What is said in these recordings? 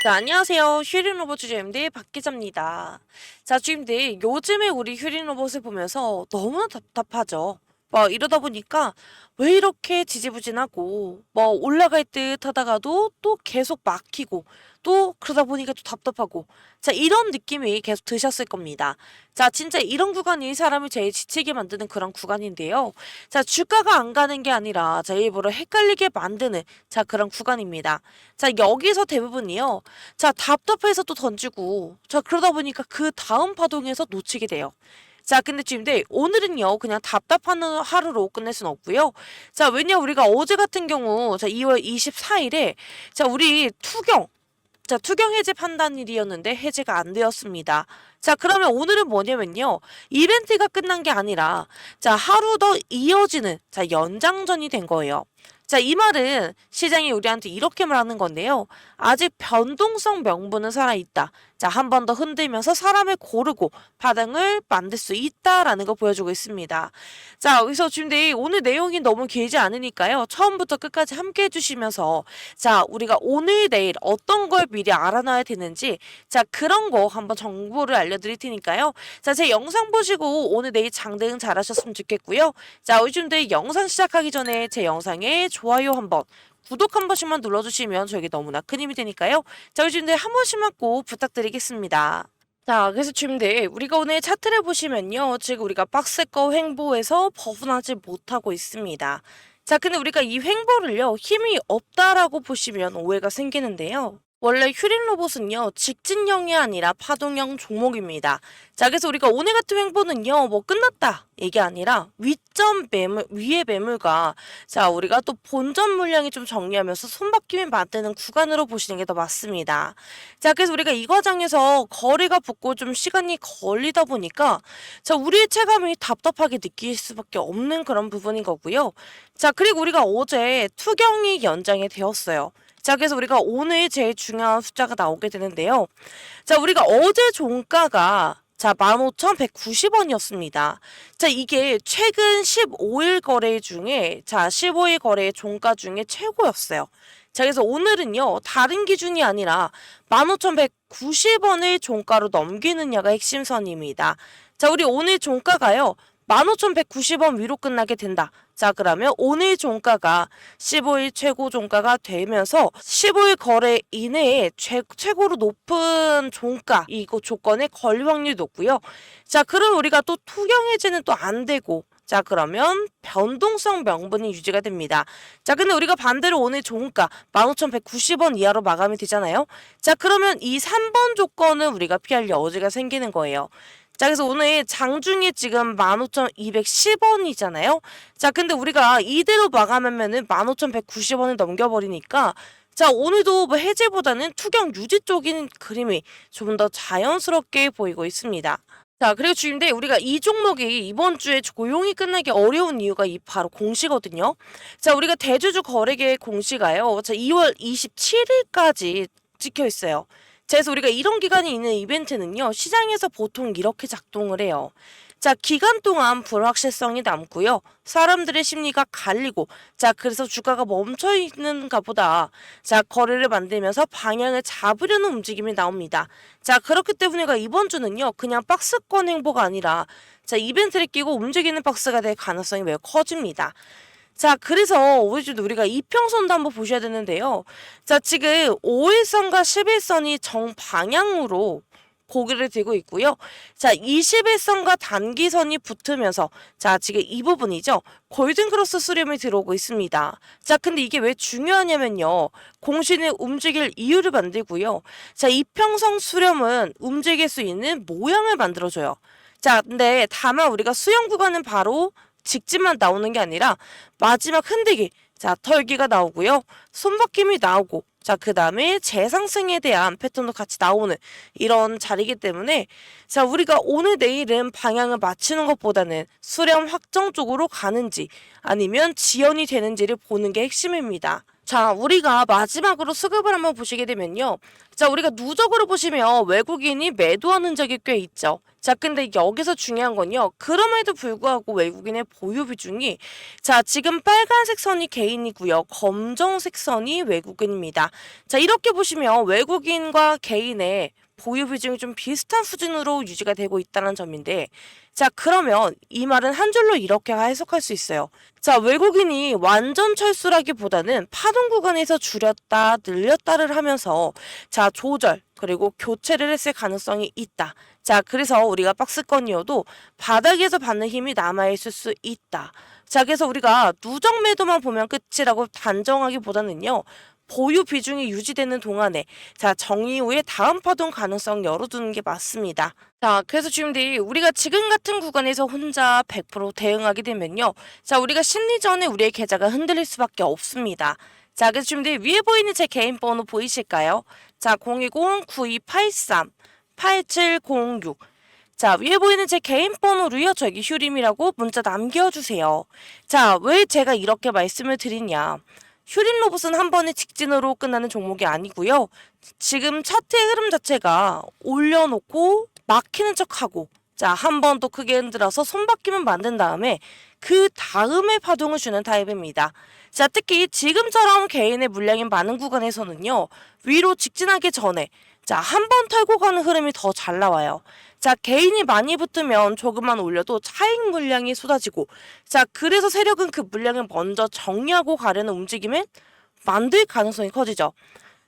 네, 안녕하세요. 휴린 로봇 주제MD 박 기자입니다. 자, 주임들, 요즘에 우리 휴린 로봇을 보면서 너무나 답답하죠. 이러다 보니까 왜 이렇게 지지부진하고, 올라갈 듯 하다가도 또 계속 막히고, 또 그러다 보니까 또 답답하고, 자, 이런 느낌이 계속 드셨을 겁니다. 자, 진짜 이런 구간이 사람을 제일 지치게 만드는 그런 구간인데요. 자, 주가가 안 가는 게 아니라, 자, 일부러 헷갈리게 만드는, 자, 그런 구간입니다. 자, 여기서 대부분이요. 자, 답답해서 또 던지고, 자, 그러다 보니까 그 다음 파동에서 놓치게 돼요. 자, 근데 주임들, 오늘은요, 그냥 답답한 하루로 끝낼 순 없고요. 자, 왜냐, 우리가 어제 같은 경우, 자, 2월 24일에, 자, 우리 투경 해제 판단일이었는데 해제가 안 되었습니다. 자, 그러면 오늘은 뭐냐면요. 이벤트가 끝난 게 아니라, 자, 하루 더 이어지는, 자, 연장전이 된 거예요. 자, 이 말은 시장이 우리한테 이렇게 말하는 건데요. 아직 변동성 명분은 살아있다. 자, 한 번 더 흔들면서 사람을 고르고 파동을 만들 수 있다라는 거 보여주고 있습니다. 자, 여기서 지금 오늘 내용이 너무 길지 않으니까요. 처음부터 끝까지 함께 해주시면서 자, 우리가 오늘 내일 어떤 걸 미리 알아놔야 되는지 자, 그런 거 한번 정보를 알려드릴 테니까요. 자, 제 영상 보시고 오늘 내일 장등 잘하셨으면 좋겠고요. 자, 요즘들 영상 시작하기 전에 제 영상에 좋아요 한번 구독 한 번씩만 눌러주시면 저에게 너무나 큰 힘이 되니까요. 자, 요즘들 한 번씩만 꼭 부탁드리겠습니다. 자, 그래서 주임들 우리가 오늘 차트를 보시면요. 지금 우리가 박스권 횡보에서 벗어나지 못하고 있습니다. 자, 근데 우리가 이 횡보를요. 힘이 없다라고 보시면 오해가 생기는데요. 원래 휴린 로봇은요, 직진형이 아니라 파동형 종목입니다. 자, 그래서 우리가 오늘 같은 횡보는요, 끝났다. 이게 아니라 위점 매물, 위의 매물과 자, 우리가 또 본전 물량이 좀 정리하면서 손바뀜이 만드는 구간으로 보시는 게 더 맞습니다. 자, 그래서 우리가 이 과정에서 거리가 붙고 좀 시간이 걸리다 보니까 자, 우리의 체감이 답답하게 느낄 수밖에 없는 그런 부분인 거고요. 자, 그리고 우리가 어제 투경이 연장이 되었어요. 자, 그래서 우리가 오늘 제일 중요한 숫자가 나오게 되는데요. 자, 우리가 어제 종가가 자, 15,190원이었습니다. 자, 이게 최근 15일 거래 중에 자, 15일 거래 종가 중에 최고였어요. 자, 그래서 오늘은요. 다른 기준이 아니라 15,190원을 종가로 넘기느냐가 핵심선입니다. 자, 우리 오늘 종가가요. 15,190원 위로 끝나게 된다. 자, 그러면 오늘 종가가 15일 최고 종가가 되면서 15일 거래 이내에 최고로 높은 종가 이거 조건에 걸릴 확률이 높고요. 자, 그럼 우리가 또 투경 해제는 또 안 되고 자, 그러면 변동성 명분이 유지가 됩니다. 자, 근데 우리가 반대로 오늘 종가 15,190원 이하로 마감이 되잖아요. 자, 그러면 이 3번 조건은 우리가 피할 여지가 생기는 거예요. 자, 그래서 오늘 장중에 지금 15,210원이잖아요. 자, 근데 우리가 이대로 마감하면은 15,190원을 넘겨버리니까 자, 오늘도 해제보다는 투경 유지 쪽인 그림이 좀 더 자연스럽게 보이고 있습니다. 자, 그리고 주임대 우리가 이 종목이 이번 주에 고용이 끝나기 어려운 이유가 이 바로 공시거든요. 자, 우리가 대주주 거래계 공시가요. 자, 2월 27일까지 찍혀 있어요. 자, 그래서 우리가 이런 기간이 있는 이벤트는요. 시장에서 보통 이렇게 작동을 해요. 자, 기간 동안 불확실성이 남고요. 사람들의 심리가 갈리고 자, 그래서 주가가 멈춰 있는가 보다. 자, 거래를 만들면서 방향을 잡으려는 움직임이 나옵니다. 자, 그렇기 때문에 이번 주는요. 그냥 박스권 행보가 아니라 자, 이벤트를 끼고 움직이는 박스가 될 가능성이 매우 커집니다. 자, 그래서 우리가 이평선도 한번 보셔야 되는데요. 자, 지금 5일선과 11선이 정방향으로 고개를 들고 있고요. 자, 21선과 단기선이 붙으면서 자, 지금 이 부분이죠. 골든크로스 수렴이 들어오고 있습니다. 자, 근데 이게 왜 중요하냐면요. 공신을 움직일 이유를 만들고요. 자, 이평선 수렴은 움직일 수 있는 모양을 만들어줘요. 자, 근데 다만 우리가 수렴 구간은 바로 직진만 나오는 게 아니라 마지막 흔들기, 자, 털기가 나오고요. 손바뀜이 나오고 자, 그 다음에 재상승에 대한 패턴도 같이 나오는 이런 자리이기 때문에 자, 우리가 오늘 내일은 방향을 맞추는 것보다는 수렴 확정 쪽으로 가는지 아니면 지연이 되는지를 보는 게 핵심입니다. 자, 우리가 마지막으로 수급을 한번 보시게 되면요. 자, 우리가 누적으로 보시면 외국인이 매도하는 흔적이 꽤 있죠. 자, 근데 여기서 중요한 건요. 그럼에도 불구하고 외국인의 보유 비중이 자, 지금 빨간색 선이 개인이고요. 검정색 선이 외국인입니다. 자, 이렇게 보시면 외국인과 개인의 보유 비중이 좀 비슷한 수준으로 유지가 되고 있다는 점인데 자, 그러면 이 말은 한 줄로 이렇게 해석할 수 있어요. 자, 외국인이 완전 철수라기보다는 파동 구간에서 줄였다, 늘렸다를 하면서 자, 조절, 그리고 교체를 했을 가능성이 있다. 자, 그래서 우리가 박스권이어도 바닥에서 받는 힘이 남아있을 수 있다. 자, 그래서 우리가 누적 매도만 보면 끝이라고 단정하기보다는요. 보유 비중이 유지되는 동안에 자, 정의 후에 다음 파동 가능성 열어두는 게 맞습니다. 자, 그래서 지금 우리가 지금 같은 구간에서 혼자 100% 대응하게 되면요. 자, 우리가 심리전에 우리의 계좌가 흔들릴 수밖에 없습니다. 자, 그래서 지금 위에 보이는 제 개인 번호 보이실까요? 자, 010-9283-8706. 자, 위에 보이는 제 개인 번호로요. 저기 휴림이라고 문자 남겨주세요. 자, 왜 제가 이렇게 말씀을 드리냐. 휴림 로봇은 한 번에 직진으로 끝나는 종목이 아니고요. 지금 차트의 흐름 자체가 올려놓고 막히는 척하고 자, 한 번 더 크게 흔들어서 손바뀜을 만든 다음에 그 다음에 파동을 주는 타입입니다. 자, 특히 지금처럼 개인의 물량이 많은 구간에서는요. 위로 직진하기 전에 자, 한 번 털고 가는 흐름이 더 잘 나와요. 자, 개인이 많이 붙으면 조금만 올려도 차익 물량이 쏟아지고 자, 그래서 세력은 그 물량을 먼저 정리하고 가려는 움직임을 만들 가능성이 커지죠.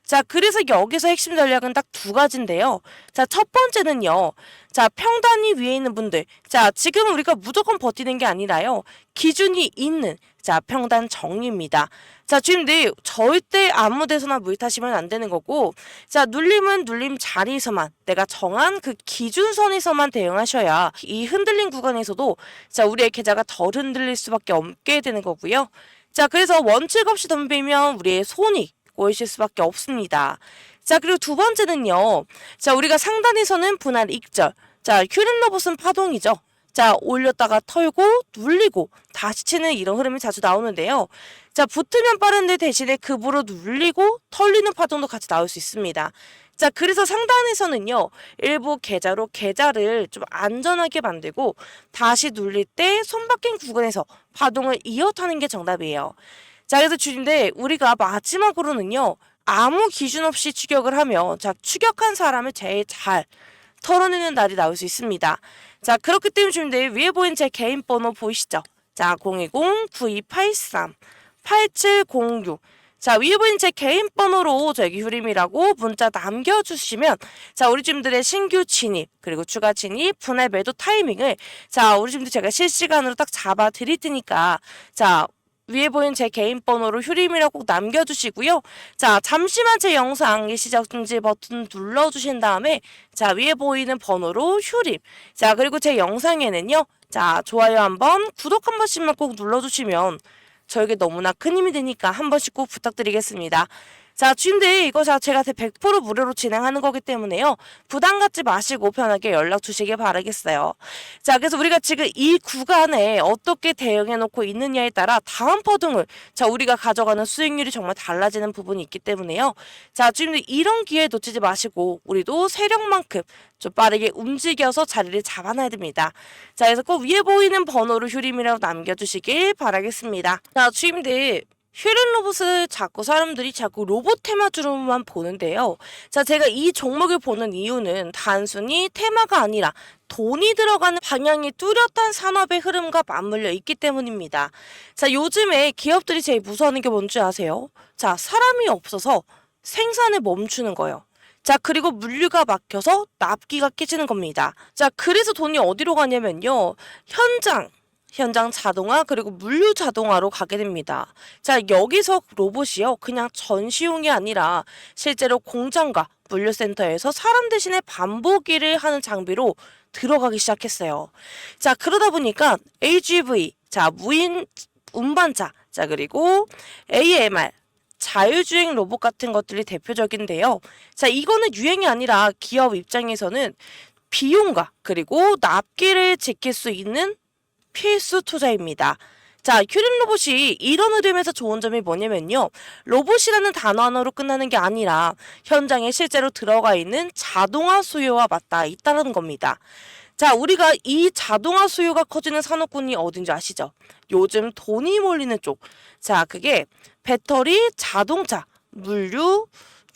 자, 그래서 여기서 핵심 전략은 딱 두 가지인데요. 자, 첫 번째는요. 자, 평단이 위에 있는 분들. 자, 지금 우리가 무조건 버티는 게 아니라요. 기준이 있는 자, 평단 정리입니다. 자, 지금 절대 아무 데서나 물 타시면 안 되는 거고 자, 눌림은 눌림 자리에서만 내가 정한 그 기준선에서만 대응하셔야 이 흔들린 구간에서도 자, 우리의 계좌가 덜 흔들릴 수밖에 없게 되는 거고요. 자, 그래서 원칙 없이 덤비면 우리의 손익 꼬이실 수밖에 없습니다. 자, 그리고 두 번째는요. 자, 우리가 상단에서는 분할 익절. 자, 휴림 로봇은 파동이죠. 자, 올렸다가 털고 눌리고 다시 치는 이런 흐름이 자주 나오는데요. 자, 붙으면 빠른데 대신에 급으로 눌리고 털리는 파동도 같이 나올 수 있습니다. 자, 그래서 상단에서는요. 일부 계좌를 좀 안전하게 만들고 다시 눌릴 때 손바뀐 구간에서 파동을 이어타는 게 정답이에요. 자, 그래서 주인데 우리가 마지막으로는요. 아무 기준 없이 추격을 하면 자, 추격한 사람을 제일 잘 털어내는 날이 나올 수 있습니다. 자, 그렇기 때문에 주인데 위에 보이는 제 개인 번호 보이시죠? 자, 010-9283-8706. 자, 위에 보이는 제 개인 번호로 저기 휴림이라고 문자 남겨주시면 자, 우리 주님들의 신규 진입 그리고 추가 진입 분할 매도 타이밍을 자, 우리 주님들 제가 실시간으로 딱 잡아 드릴 테니까 자, 위에 보이는 제 개인 번호로 휴림이라고 꼭 남겨주시고요. 자, 잠시만 제 영상 일시적 중지 버튼 눌러주신 다음에 자, 위에 보이는 번호로 휴림. 자, 그리고 제 영상에는요. 자, 좋아요 한번, 구독 한 번씩만 꼭 눌러주시면 저에게 너무나 큰 힘이 되니까 한 번씩 꼭 부탁드리겠습니다. 자, 주임들 이거 제가 100% 무료로 진행하는 거기 때문에요. 부담 갖지 마시고 편하게 연락 주시길 바라겠어요. 자, 그래서 우리가 지금 이 구간에 어떻게 대응해 놓고 있느냐에 따라 다음 파동을 자, 우리가 가져가는 수익률이 정말 달라지는 부분이 있기 때문에요. 자, 주임들 이런 기회 놓치지 마시고 우리도 세력만큼 좀 빠르게 움직여서 자리를 잡아놔야 됩니다. 자, 그래서 꼭 위에 보이는 번호로 휴림이라고 남겨주시길 바라겠습니다. 자, 주임들 휴림 로봇을 사람들이 자꾸 로봇 테마주로만 보는데요. 자, 제가 이 종목을 보는 이유는 단순히 테마가 아니라 돈이 들어가는 방향이 뚜렷한 산업의 흐름과 맞물려 있기 때문입니다. 자, 요즘에 기업들이 제일 무서워하는 게 뭔지 아세요? 자, 사람이 없어서 생산을 멈추는 거예요. 자, 그리고 물류가 막혀서 납기가 깨지는 겁니다. 자, 그래서 돈이 어디로 가냐면요. 현장 자동화 그리고 물류 자동화로 가게 됩니다. 자, 여기서 로봇이요. 그냥 전시용이 아니라 실제로 공장과 물류센터에서 사람 대신에 반복 일을 하는 장비로 들어가기 시작했어요. 자, 그러다 보니까 AGV, 자, 무인 운반차, 자, 그리고 AMR, 자율주행 로봇 같은 것들이 대표적인데요. 자, 이거는 유행이 아니라 기업 입장에서는 비용과 그리고 납기를 지킬 수 있는 필수 투자입니다. 자, 휴림 로봇이 이런 흐름에서 좋은 점이 뭐냐면요. 로봇이라는 단어 하나로 끝나는 게 아니라 현장에 실제로 들어가 있는 자동화 수요와 맞닿아 있다는 겁니다. 자, 우리가 이 자동화 수요가 커지는 산업군이 어딘지 아시죠? 요즘 돈이 몰리는 쪽. 자, 그게 배터리, 자동차, 물류,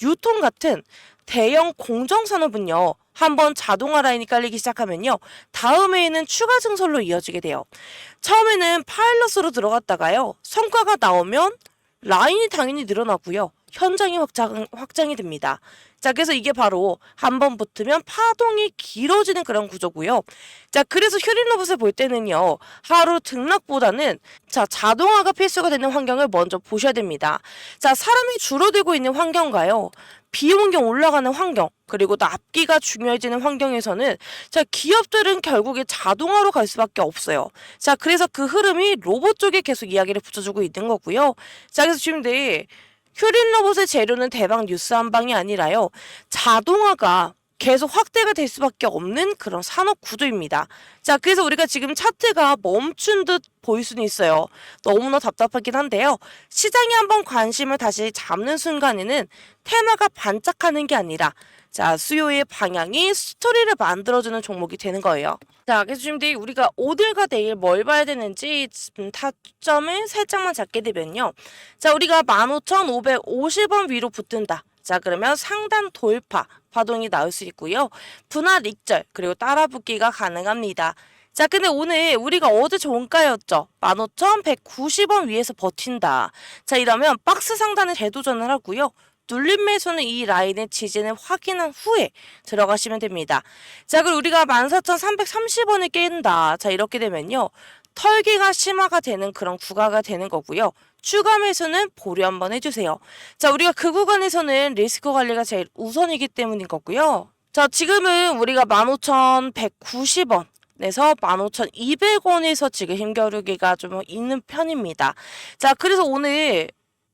유통 같은 대형 공정산업은요. 한번 자동화 라인이 깔리기 시작하면요. 다음해에는 추가 증설로 이어지게 돼요. 처음에는 파일럿으로 들어갔다가요. 성과가 나오면 라인이 당연히 늘어나고요. 현장이 확장이 됩니다. 자, 그래서 이게 바로 한번 붙으면 파동이 길어지는 그런 구조고요. 자, 그래서 휴림 로봇을 볼 때는요. 하루 등락보다는 자, 자동화가 필수가 되는 환경을 먼저 보셔야 됩니다. 자, 사람이 줄어들고 있는 환경과요. 비용경 올라가는 환경, 그리고 또 앞기가 중요해지는 환경에서는 자, 기업들은 결국에 자동화로 갈 수밖에 없어요. 자, 그래서 그 흐름이 로봇 쪽에 계속 이야기를 붙여주고 있는 거고요. 자, 그래서 지금 휴림 로봇의 재료는 대박 뉴스 한 방이 아니라요. 자동화가 계속 확대가 될 수밖에 없는 그런 산업 구조입니다. 자, 그래서 우리가 지금 차트가 멈춘 듯 보일 수는 있어요. 너무나 답답하긴 한데요. 시장이 한번 관심을 다시 잡는 순간에는 테마가 반짝하는 게 아니라 자, 수요의 방향이 스토리를 만들어주는 종목이 되는 거예요. 자, 그래서 지금 우리가 오늘과 내일 뭘 봐야 되는지 타점을 살짝만 잡게 되면요. 자, 우리가 15,550원 위로 붙든다. 자, 그러면 상단 돌파, 파동이 나올 수 있고요. 분할 익절, 그리고 따라붙기가 가능합니다. 자, 근데 오늘 우리가 어제 종가였죠. 15,190원 위에서 버틴다. 자, 이러면 박스 상단에 재도전을 하고요. 눌림 매수는 이 라인의 지지를 확인한 후에 들어가시면 됩니다. 자, 그리고 우리가 14,330원을 깬다. 자, 이렇게 되면요. 털기가 심화가 되는 그런 구간가 되는 거고요. 추가 매수는 보류 한번 해주세요. 자, 우리가 그 구간에서는 리스크 관리가 제일 우선이기 때문인 거고요. 자, 지금은 우리가 15,190원 에서 15,200원에서 지금 힘겨루기가 좀 있는 편입니다. 자, 그래서 오늘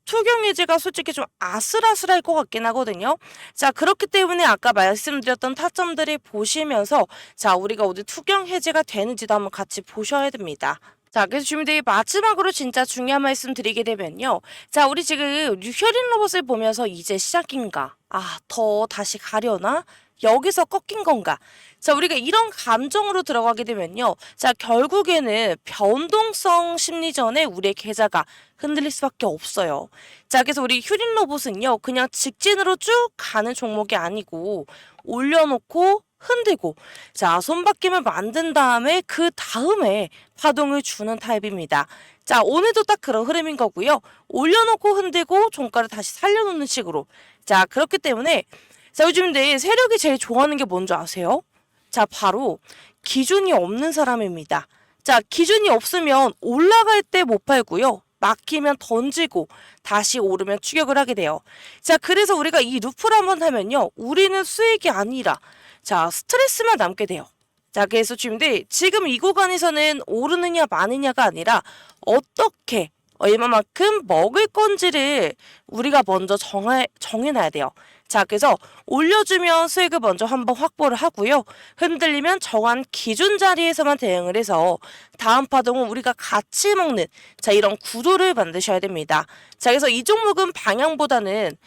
투경 해제가 솔직히 좀 아슬아슬할 것 같긴 하거든요. 자, 그렇기 때문에 아까 말씀드렸던 타점들을 보시면서 자, 우리가 오늘 투경 해제가 되는지도 한번 같이 보셔야 됩니다. 자, 그래서 주민들이 마지막으로 진짜 중요한 말씀 드리게 되면요. 자, 우리 지금 휴림 로봇을 보면서 이제 시작인가? 아, 더 다시 가려나? 여기서 꺾인 건가? 자, 우리가 이런 감정으로 들어가게 되면요. 자, 결국에는 변동성 심리전에 우리의 계좌가 흔들릴 수밖에 없어요. 자, 그래서 우리 휴림 로봇은요. 그냥 직진으로 쭉 가는 종목이 아니고 올려놓고 흔들고 자, 손바뀜을 만든 다음에 그 다음에 파동을 주는 타입입니다. 자, 오늘도 딱 그런 흐름인 거고요. 올려놓고 흔들고 종가를 다시 살려놓는 식으로. 자, 그렇기 때문에 자, 요즘 세력이 제일 좋아하는 게 뭔지 아세요? 자, 바로 기준이 없는 사람입니다. 자, 기준이 없으면 올라갈 때 못 팔고요. 막히면 던지고 다시 오르면 추격을 하게 돼요. 자, 그래서 우리가 이 루프를 한번 하면요. 우리는 수익이 아니라 자, 스트레스만 남게 돼요. 자, 그래서 지금 이 구간에서는 오르느냐 마느냐가 아니라 어떻게 얼마만큼 먹을 건지를 우리가 먼저 정해놔야 돼요. 자, 그래서 올려주면 수익을 먼저 한번 확보를 하고요. 흔들리면 정한 기준 자리에서만 대응을 해서 다음 파동은 우리가 같이 먹는 자, 이런 구도를 만드셔야 됩니다. 자, 그래서 이 종목은 방향보다는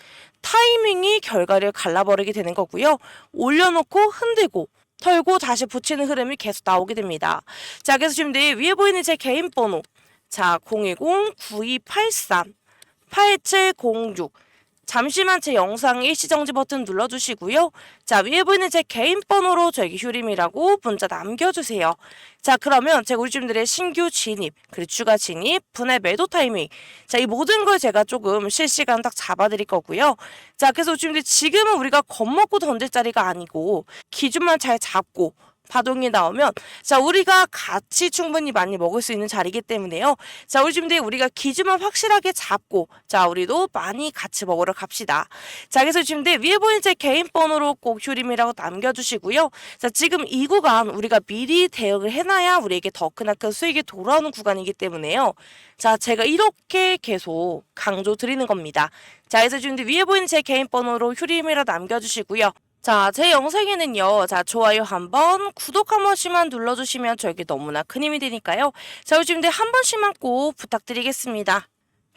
타이밍이 결과를 갈라버리게 되는 거고요. 올려놓고 흔들고 털고 다시 붙이는 흐름이 계속 나오게 됩니다. 자, 그래서 지금 위에 보이는 제 개인 번호 자, 010-9283-8706 잠시만 제 영상 일시정지 버튼 눌러주시고요. 자, 위에 보이는 제 개인 번호로 저에게 휴림이라고 문자 남겨주세요. 자, 그러면 제가 우리 주민들의 신규 진입, 그리고 추가 진입, 분할 매도 타이밍 자, 이 모든 걸 제가 조금 실시간 딱 잡아드릴 거고요. 자, 그래서 우리 주민들 지금은 우리가 겁먹고 던질 자리가 아니고 기준만 잘 잡고 파동이 나오면 자, 우리가 같이 충분히 많이 먹을 수 있는 자리이기 때문에요. 자, 우리 지금 우리가 기준만 확실하게 잡고 자, 우리도 많이 같이 먹으러 갑시다. 자, 그래서 지금 위에 보이는 제 개인 번호로 꼭 휴림이라고 남겨주시고요. 자, 지금 이 구간 우리가 미리 대응을 해놔야 우리에게 더 크나큰 수익이 돌아오는 구간이기 때문에요. 자, 제가 이렇게 계속 강조 드리는 겁니다. 자, 그래서 지금 위에 보이는 제 개인 번호로 휴림이라 남겨주시고요. 자, 제 영상에는요. 자, 좋아요 한 번, 구독 한 번씩만 눌러주시면 저에게 너무나 큰 힘이 되니까요. 자, 요즘들 한 번씩만 꼭 부탁드리겠습니다.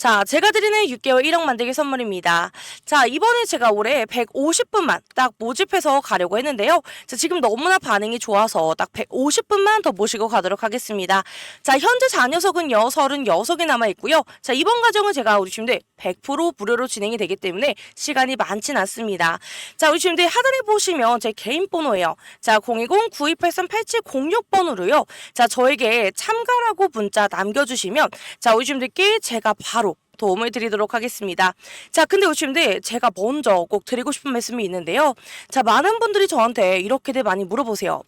자, 제가 드리는 6개월 1억 만들기 선물입니다. 자, 이번에 제가 올해 150분만 딱 모집해서 가려고 했는데요. 자, 지금 너무나 반응이 좋아서 딱 150분만 더 모시고 가도록 하겠습니다. 자, 현재 자녀석은요, 36이 남아있고요. 자, 이번 과정은 제가 우리 친구들 100% 무료로 진행이 되기 때문에 시간이 많진 않습니다. 자, 우리 친구들 하단에 보시면 제 개인 번호예요. 자, 010-9283-8706번으로요. 자, 저에게 참가라고 문자 남겨주시면 자, 우리 친구들께 제가 바로 도움을 드리도록 하겠습니다. 자, 근데 요즘들 제가 먼저 꼭 드리고 싶은 말씀이 있는데요. 자, 많은 분들이 저한테 이렇게들 많이 물어보세요.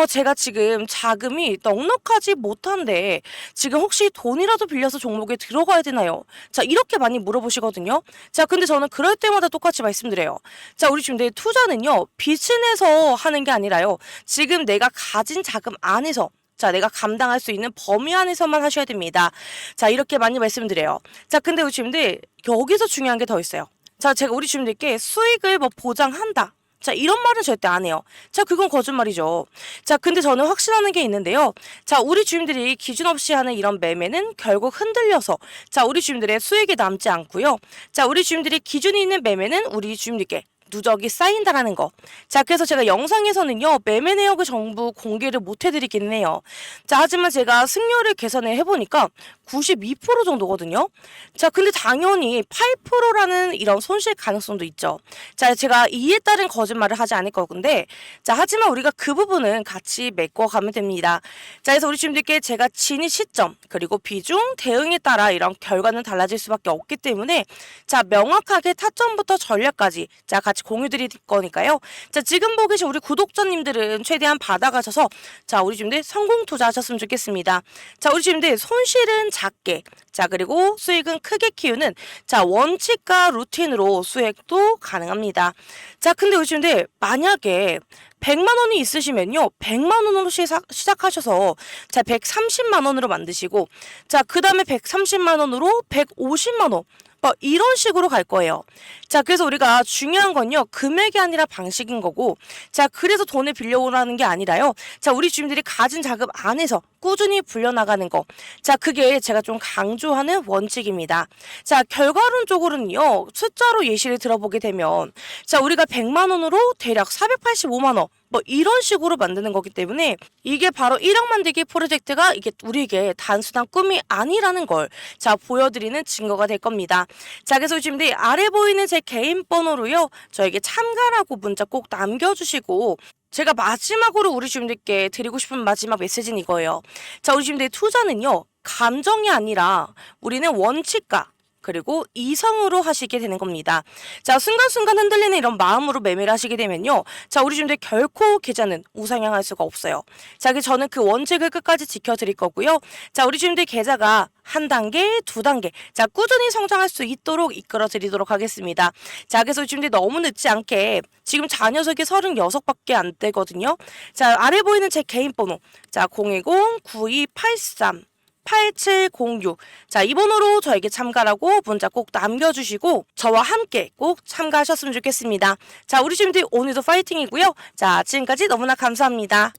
제가 지금 자금이 넉넉하지 못한데 지금 혹시 돈이라도 빌려서 종목에 들어가야 되나요? 자, 이렇게 많이 물어보시거든요. 자, 근데 저는 그럴 때마다 똑같이 말씀드려요. 자, 우리 지금 내 투자는요, 빚을 내서 하는 게 아니라요. 지금 내가 가진 자금 안에서 자, 내가 감당할 수 있는 범위 안에서만 하셔야 됩니다. 자, 이렇게 많이 말씀드려요. 자, 근데 우리 주민들 여기서 중요한 게 더 있어요. 자, 제가 우리 주민들께 수익을 뭐 보장한다. 자, 이런 말은 절대 안 해요. 자, 그건 거짓말이죠. 자, 근데 저는 확신하는 게 있는데요. 자, 우리 주민들이 기준 없이 하는 이런 매매는 결국 흔들려서 자, 우리 주민들의 수익이 남지 않고요. 자, 우리 주민들이 기준이 있는 매매는 우리 주민들께 누적이 쌓인다라는 거. 자, 그래서 제가 영상에서는요, 매매 내역을 전부 공개를 못 해드리기는 해요. 자, 하지만 제가 승률을 계산을 해보니까 92% 정도거든요. 자, 근데 당연히 8%라는 이런 손실 가능성도 있죠. 자, 제가 이에 따른 거짓말을 하지 않을 거근데, 자, 하지만 우리가 그 부분은 같이 메꿔가면 됩니다. 자, 그래서 우리 주님들께 제가 진입 시점, 그리고 비중, 대응에 따라 이런 결과는 달라질 수밖에 없기 때문에, 자, 명확하게 타점부터 전략까지, 자, 같이 공유 드릴 거니까요. 자, 지금 보고 계신 우리 구독자님들은 최대한 받아가셔서 자, 우리 주님들 성공 투자하셨으면 좋겠습니다. 자, 우리 주님들 손실은 작게, 자, 그리고 수익은 크게 키우는 자, 원칙과 루틴으로 수익도 가능합니다. 자, 근데 우리 주님들 만약에 100만 원이 있으시면요. 100만 원으로 시작하셔서 자, 130만 원으로 만드시고 자, 그다음에 130만 원으로 150만 원 뭐 이런 식으로 갈 거예요. 자, 그래서 우리가 중요한 건요. 금액이 아니라 방식인 거고 자, 그래서 돈을 빌려오라는 게 아니라요. 자, 우리 주민들이 가진 자금 안에서 꾸준히 불려나가는 거. 자, 그게 제가 좀 강조하는 원칙입니다. 자, 결과론적으로는요. 숫자로 예시를 들어보게 되면 자, 우리가 100만 원으로 대략 485만 원 뭐 이런 식으로 만드는 거기 때문에 이게 바로 1억 만들기 프로젝트가 이게 우리에게 단순한 꿈이 아니라는 걸 자, 보여드리는 증거가 될 겁니다. 자, 그래서 지금 아래 보이는 제 개인 번호로요. 저에게 참가라고 문자 꼭 남겨주시고 제가 마지막으로 우리 주민들께 드리고 싶은 마지막 메시지는 이거예요. 자, 우리 주민들의 투자는요. 감정이 아니라 우리는 원칙과 그리고 이성으로 하시게 되는 겁니다. 자, 순간순간 흔들리는 이런 마음으로 매매를 하시게 되면요. 자, 우리 주민들 결코 계좌는 우상향할 수가 없어요. 자, 저는 그 원칙을 끝까지 지켜드릴 거고요. 자, 우리 주민들 계좌가 한 단계, 두 단계, 자, 꾸준히 성장할 수 있도록 이끌어 드리도록 하겠습니다. 자, 그래서 주민들 너무 늦지 않게 지금 자녀석이 36밖에 안 되거든요. 자, 아래 보이는 제 개인 번호, 자, 010-9283 8706. 자, 이 번호로 저에게 참가라고 문자 꼭 남겨주시고 저와 함께 꼭 참가하셨으면 좋겠습니다. 자, 우리 주민들 오늘도 파이팅이고요. 자, 지금까지 너무나 감사합니다.